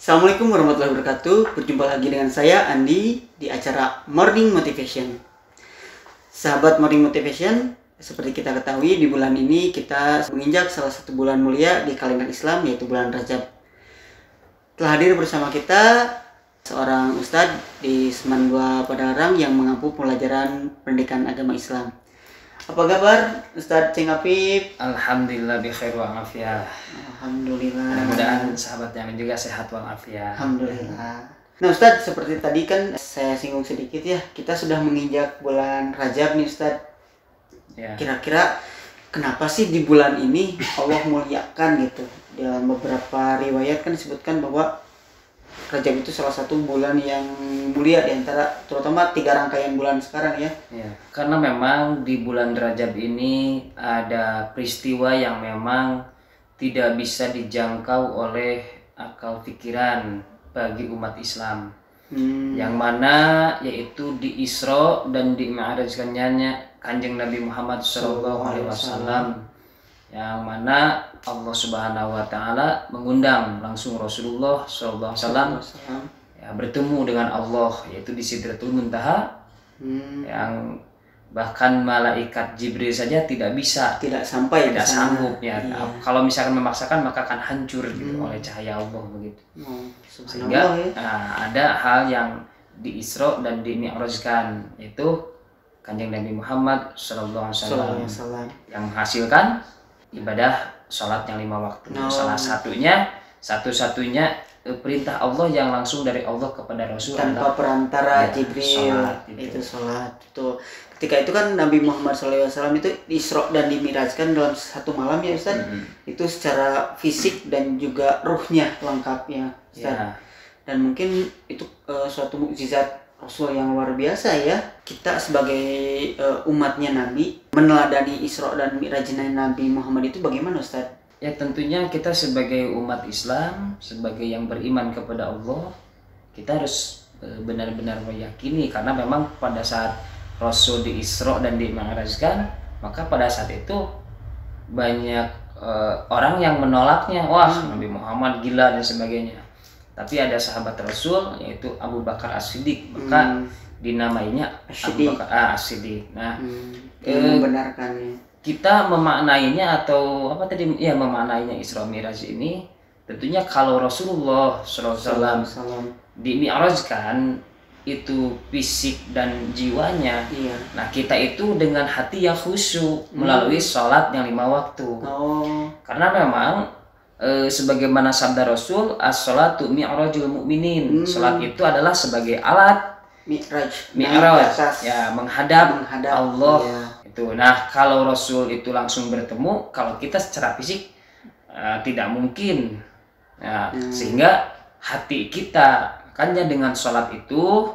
Assalamualaikum warahmatullahi wabarakatuh. Berjumpa lagi dengan saya Andi di acara Morning Motivation. Sahabat Morning Motivation, seperti kita ketahui di bulan ini kita menginjak salah satu bulan mulia di kalender Islam, yaitu bulan Rajab. Telah hadir bersama kita seorang ustadz di Seman 2 Padalarang yang mengampu pelajaran pendidikan agama Islam. Apa kabar Ustadz Ceng Apip? Alhamdulillah bi khair wa afiah. Alhamdulillah. Mudah-mudahan sahabat yang juga sehat walafiat. Alhamdulillah. Nah Ustadz, seperti tadi kan saya singgung sedikit ya, kita sudah menginjak bulan Rajab nih Ustadz. Ya. Kira-kira kenapa sih di bulan ini Allah muliakan gitu? Dalam beberapa riwayat kan disebutkan bahwa Rajab itu salah satu bulan yang mulia di antara terutama 3 rangkaian bulan sekarang ya. Ya, karena memang di bulan Rajab ini ada peristiwa yang memang tidak bisa dijangkau oleh akal pikiran bagi umat Islam. Yang mana yaitu di Isra dan di Mi'rajkannya Kanjeng Nabi Muhammad SAW, yang mana Allah Subhanahu wa taala mengundang langsung Rasulullah SAW ya, bertemu dengan Allah yaitu di Sidratul Muntaha, yang bahkan malaikat Jibril saja tidak sanggup ya. Iya. Kalau misalkan memaksakan maka akan hancur gitu oleh cahaya Allah begitu. Sehingga ada hal yang di Isra dan di Mi'rajkan, yaitu Kanjeng Nabi Muhammad SAW yang menghasilkan ibadah sholat yang 5 waktu. Salah satu-satunya perintah Allah yang langsung dari Allah kepada Rasul tanpa perantara Jibril, itu sholat. Itu ketika itu kan Nabi Muhammad SAW itu Isra dan Dimi'rajkan dalam satu malam ya Ustaz. Itu secara fisik dan juga ruhnya lengkap ya Ustaz. Ya. Dan mungkin itu suatu mukjizat Rasul yang luar biasa ya. Kita sebagai umatnya Nabi meneladani Isra dan Mi'rajnya Nabi Muhammad itu bagaimana Ustaz? Ya tentunya kita sebagai umat Islam, sebagai yang beriman kepada Allah, kita harus benar-benar meyakini, karena memang pada saat Rasul di Isra dan di Mi'rajkan, maka pada saat itu banyak orang yang menolaknya, wah Nabi Muhammad gila dan sebagainya. Tapi ada sahabat Rasul yaitu Abu Bakar As-Siddiq, maka dinamainya Abu Bakar As-Siddiq. Nah, membenarkannya. Kita memaknainya atau apa tadi ya, memaknainya Isra Mi'raj ini tentunya kalau Rasulullah SAW di Mi'rajkan itu fisik dan jiwanya. Iya. Nah, kita itu dengan hati yang khusyuk melalui sholat yang 5 waktu. Karena memang sebagaimana sabda Rasul, as-sholatu mi'rajul mu'minin. Sholat itu adalah sebagai alat Mi'raj ya, menghadap Allah. Iya. Itu. Nah, kalau Rasul itu langsung bertemu, kalau kita secara fisik tidak mungkin. Ya, sehingga hati kita makanya dengan sholat itu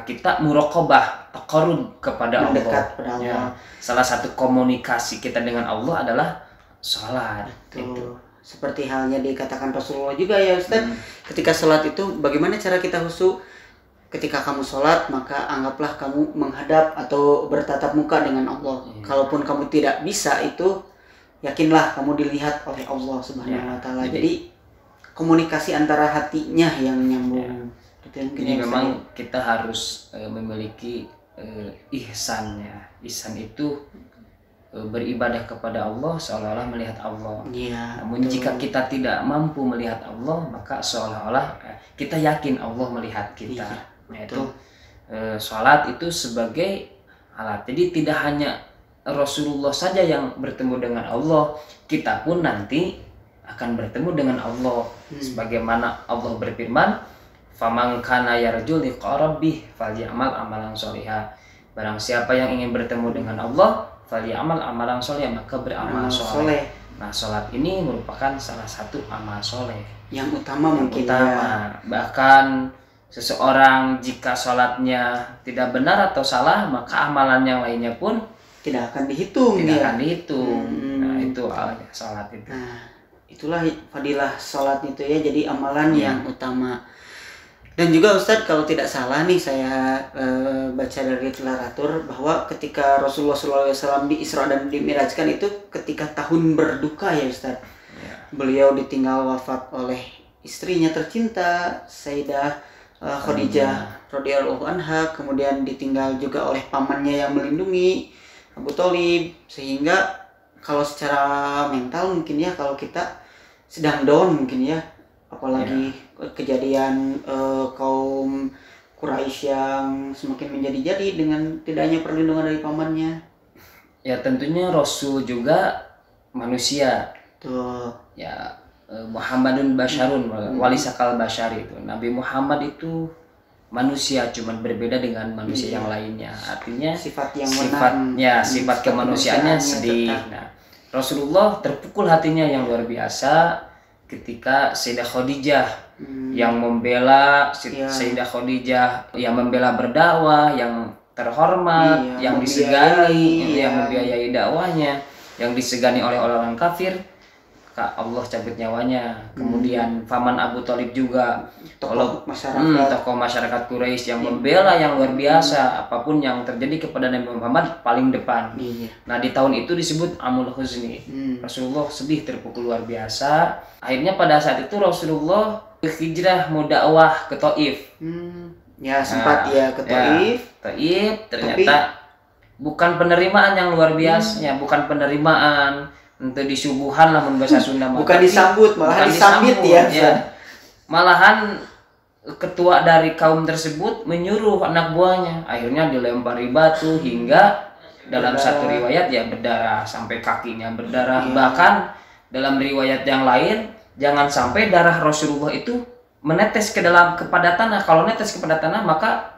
kita muraqabah, taqarrub kepada mendekat Allah. Ya, salah satu komunikasi kita dengan Allah adalah sholat. Itu. Seperti halnya dikatakan Rasulullah juga ya Ustaz. Ketika sholat itu bagaimana cara kita khusyuk? Ketika kamu sholat maka anggaplah kamu menghadap atau bertatap muka dengan Allah. Kalaupun kamu tidak bisa itu, yakinlah kamu dilihat oleh Allah Subhanahu wa taala. Jadi komunikasi antara hatinya yang nyambung. Ini memang kita harus memiliki ihsan ya. Ihsan itu beribadah kepada Allah seolah-olah melihat Allah. Namun jika kita tidak mampu melihat Allah, maka seolah-olah kita yakin Allah melihat kita. Yaitu sholat itu sebagai alat. Jadi tidak hanya Rasulullah saja yang bertemu dengan Allah, kita pun nanti akan bertemu dengan Allah. Sebagaimana Allah berfirman, "Faman kana yarju liqa rabbih falyamal amalan sholiha." Barang siapa yang ingin bertemu dengan Allah, falyamal amalan sholiha, maka beramal soleh. Nah, sholat ini merupakan salah satu amal soleh yang utama mungkin. Bahkan seseorang jika sholatnya tidak benar atau salah, maka amalan yang lainnya pun tidak akan dihitung. Nah, itu sholat itu. Nah, itulah fadilah sholat itu ya, jadi amalan yang utama. Dan juga Ustadz, kalau tidak salah nih saya baca dari literatur bahwa ketika Rasulullah SAW di Isra dan Dimi'rajkan itu ketika tahun berduka ya Ustadz. Beliau ditinggal wafat oleh istrinya tercinta Sayyidah Khadijah radhiyallahu anha, kemudian ditinggal juga oleh pamannya yang melindungi Abu Thalib, sehingga kalau secara mental mungkin ya kalau kita sedang down mungkin ya, apalagi kejadian kaum Quraisy yang semakin menjadi-jadi dengan tidaknya perlindungan dari pamannya. Ya tentunya Rasul juga manusia. Tuh. Ya Muhammadun Basyarun, wali sakal basyari itu. Nabi Muhammad itu manusia, cuman berbeda dengan manusia yang lainnya. Artinya sifat yang sifat kemanusiaannya sedih. Nah, Rasulullah terpukul hatinya yang luar biasa ketika Sayyidah Khadijah yang membela Sayyidah Khadijah yang membela berdakwah, yang terhormat, yang disegani, yang membiayai dakwahnya, yang disegani oleh orang-orang kafir. Allah cabut nyawanya. Kemudian paman Abu Thalib juga tokoh masyarakat Quraisy yang membela yang luar biasa, apapun yang terjadi kepada Nabi Muhammad paling depan. Nah, di tahun itu disebut Amul Huzni. Rasulullah sedih, terpukul luar biasa. Akhirnya pada saat itu Rasulullah hijrah mau dakwah ke Thaif. Ya sempat ke Thaif. Thaif ternyata bukan penerimaan yang luar biasa, bukan penerimaan untuk disuguhan lah bahasa Sunda, bukan disambut, malahan disambit ya. Malahan ketua dari kaum tersebut menyuruh anak buahnya, akhirnya dilempari batu hingga dalam satu riwayat berdarah sampai kakinya berdarah. Bahkan dalam riwayat yang lain, jangan sampai darah Rasulullah itu menetes kepada tanah. Kalau netes kepada tanah maka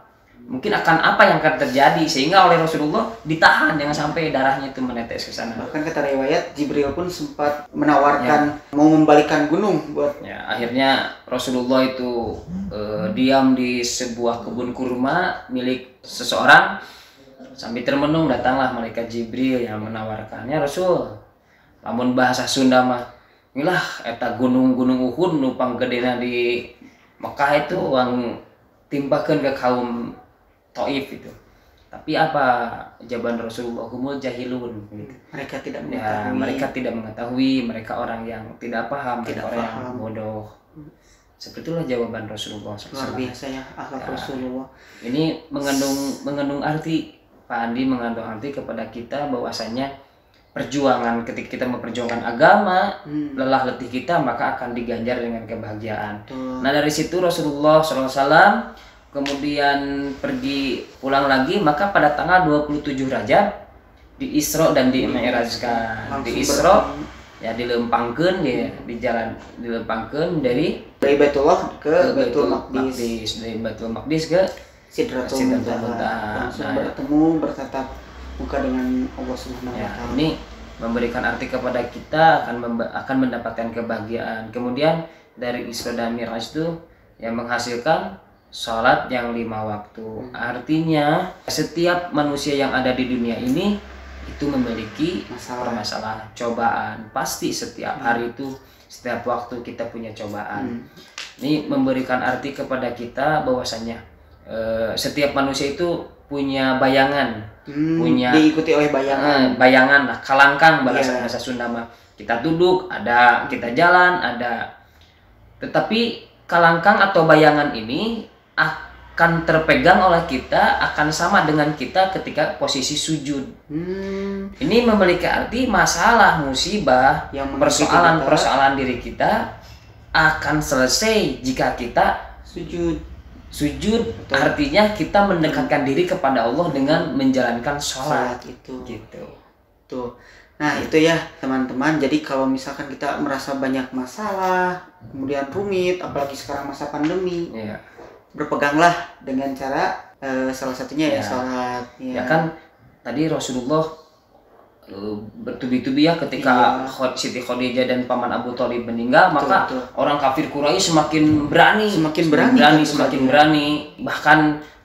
mungkin akan apa yang akan terjadi, sehingga oleh Rasulullah ditahan jangan sampai darahnya itu menetes ke sana. Bahkan kata riwayat Jibril pun sempat menawarkan mau membalikan gunung buat. Akhirnya Rasulullah itu diam di sebuah kebun kurma milik seseorang. Sambil termenung datanglah malaikat Jibril yang menawarkannya, Rasul, lamun bahasa Sunda mah inilah eta gunung-gunung Uhud nupang gedena di Mekah itu uang timpakan ke kaum Thaif itu. Tapi apa jawaban Rasulullah? Humul jahilun gitu. Mereka tidak mengetahui. Mereka tidak mengetahui, mereka orang yang tidak paham, orang yang bodoh. Seperti itulah jawaban Rasulullah. Luar biasa ya akhlak Rasulullah. Ini mengandung arti, Pak Andi, mengandung arti kepada kita bahwasanya perjuangan, ketika kita memperjuangkan agama, lelah letih kita maka akan diganjar dengan kebahagiaan. Nah, dari situ Rasulullah SAW kemudian pergi pulang lagi, maka pada tanggal 27 Rajab di Isra dan di Mi'rajkan. Di Isra dilempangkeun di jalan dilempangkeun dari Baitullah ke Baitul Maqdis. Dari Baitul Maqdis ke Sidratul Muntaha. Langsung bertemu, bertatap muka dengan Allah Subhanahu wa taala. Ini memberikan arti kepada kita akan mendapatkan kebahagiaan. Kemudian dari Isra dan Mi'raj itu yang menghasilkan sholat yang 5 waktu. Artinya setiap manusia yang ada di dunia ini itu memiliki masalah, cobaan. Pasti setiap hari itu, setiap waktu kita punya cobaan. Ini memberikan arti kepada kita bahwasanya setiap manusia itu punya bayangan, punya diikuti oleh bayangan lah, kalangkang bahasa Sunda mah. Kita duduk ada, kita jalan ada. Tetapi kalangkang atau bayangan ini akan terpegang oleh kita, akan sama dengan kita ketika posisi sujud. Ini memiliki arti masalah, musibah, persoalan diri kita akan selesai jika kita sujud. Betul. Artinya kita mendekatkan diri kepada Allah dengan menjalankan sholat itu. Gitu. Tuh. Nah itu ya teman-teman. Jadi kalau misalkan kita merasa banyak masalah, kemudian rumit, apalagi sekarang masa pandemi. Berpeganglah dengan cara salah satunya sholat. Ya kan tadi Rasulullah bertubi-tubi ketika Siti Khadijah dan paman Abu Thalib meninggal, maka orang kafir Quraisy semakin berani. Bahkan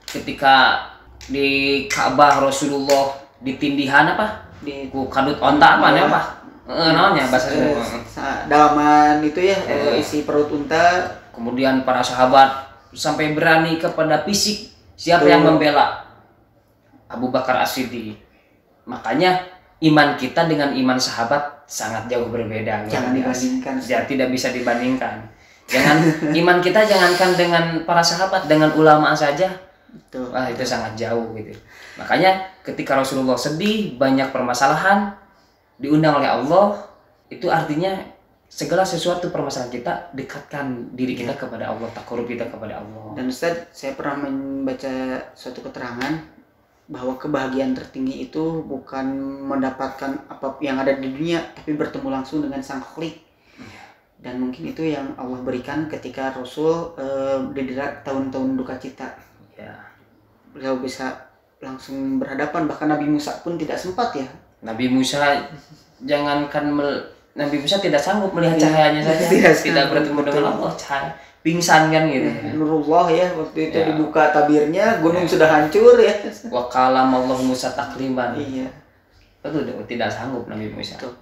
ketika di Ka'bah Rasulullah ditindihan di kadut onta namanya bahasa dalaman itu isi perut unta. Kemudian para sahabat sampai berani kepada fisik siapa yang membela Abu Bakar As-Siddiq. Makanya iman kita dengan iman sahabat sangat jauh berbeda. Jangan dibandingkan. Tidak bisa dibandingkan. Iman kita jangankan dengan para sahabat, dengan ulama saja. Betul. Wah, itu sangat jauh gitu. Makanya ketika Rasulullah sedih, banyak permasalahan, diundang oleh Allah, itu artinya segala sesuatu permasalahan kita, dekatkan diri kita kepada Allah, takarub kita kepada Allah. Dan Ustaz, saya pernah membaca suatu keterangan bahwa kebahagiaan tertinggi itu bukan mendapatkan apa yang ada di dunia, tapi bertemu langsung dengan Sang Khalik. Dan mungkin itu yang Allah berikan ketika Rasul didera tahun-tahun duka cita. Beliau bisa langsung berhadapan, bahkan Nabi Musa pun tidak sempat ya. Nabi Musa Nabi Musa tidak sanggup melihat cahayanya saja, tidak bertemu dengan Allah, cahaya pingsan kan gitu. Nurullah ya, waktu itu dibuka tabirnya, gunung sudah hancur ya. Wa kalamallah Musa takliman. Iya. Betul, tidak sanggup Nabi Musa. Betul.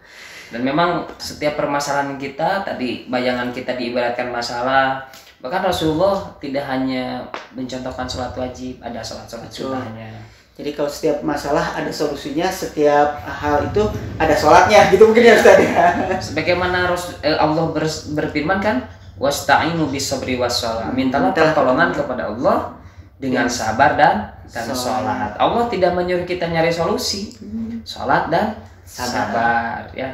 Dan memang setiap permasalahan kita, tadi bayangan kita diibaratkan masalah. Bahkan Rasulullah tidak hanya mencontohkan sholat wajib, ada sholat-sholat sunnahnya. Jadi kalau setiap masalah ada solusinya, setiap hal itu ada sholatnya, gitu mungkin ya Ustaz ya. Sebagaimana Allah berfirman kan, wasta'inu bis-sabri was-shalah. Mintalah pertolongan kepada Allah dengan sabar dan sholat. Allah tidak menyuruh kita nyari solusi, sholat dan sabar ya.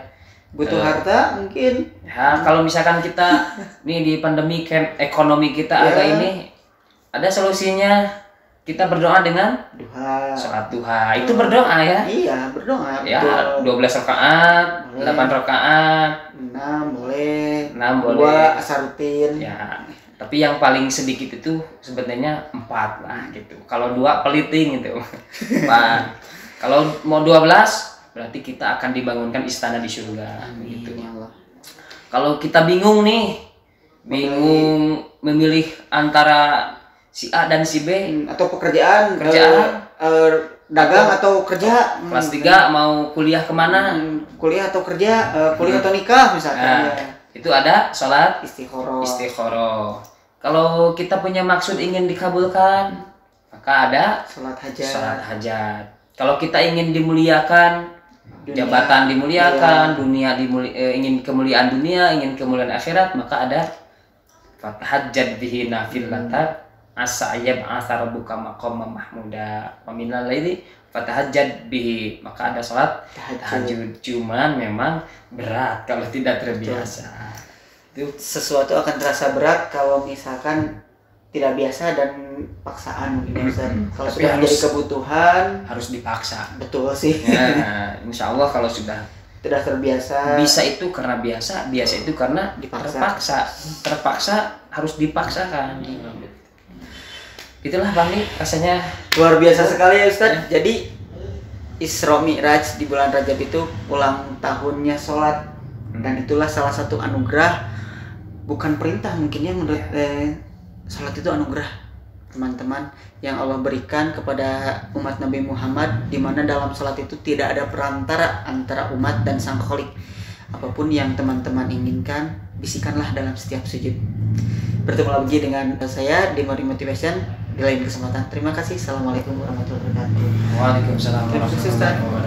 Butuh harta mungkin. Ya, kalau misalkan kita nih di pandemi ekonomi kita agak ini, ada solusinya. Kita berdoa dengan duha, sholat duha. Itu berdoa ya? Iya, berdoa. Ya, 12 rakaat, 8 rakaat, 6 boleh. 6 boleh. 2 asarutin. Ya. Tapi yang paling sedikit itu sebenarnya 4 lah gitu. Kalau 2 peliting gitu. Kalau mau 12 berarti kita akan dibangunkan istana di surga. Amin, gitu. ya Allah. Kalau kita bingung memilih antara si A dan si B, atau pekerjaan, dagang atau kerja, kelas 3 mau kuliah kemana, kuliah atau kerja, kuliah atau nikah misalkan, itu ada sholat istikharah. Kalau kita punya maksud ingin dikabulkan, maka ada sholat hajat. Kalau kita ingin dimuliakan, jabatan dimuliakan, ingin kemuliaan dunia, ingin kemuliaan akhirat, maka ada fatahajjad bihi nafilatan asa yab'atsa rabbuka maqaman mahmuda wa minal laili fatahajjad bihi. Maka ada sholat tahajud, cuman memang berat kalau tidak terbiasa. Itu sesuatu akan terasa berat kalau misalkan tidak biasa dan paksaan mungkin ya. Kalau sudah menjadi kebutuhan harus dipaksa. Betul sih. Ya, insya Allah kalau sudah tidak terbiasa, bisa itu karena biasa itu karena terpaksa harus dipaksakan. Itulah Bang, rasanya luar biasa sekali ya Ustadz. Jadi Isra Mi'raj di bulan Rajab itu ulang tahunnya sholat, dan itulah salah satu anugerah, bukan perintah mungkin ya menurut sholat itu anugerah teman-teman yang Allah berikan kepada umat Nabi Muhammad, di mana dalam sholat itu tidak ada perantara antara umat dan Sang Khalik. Apapun yang teman-teman inginkan, bisikanlah dalam setiap sujud. Bertemu lagi dengan saya di Morning Motivation di lain kesempatan. Terima kasih. Assalamualaikum warahmatullahi wabarakatuh. Waalaikumsalam warahmatullahi wabarakatuh.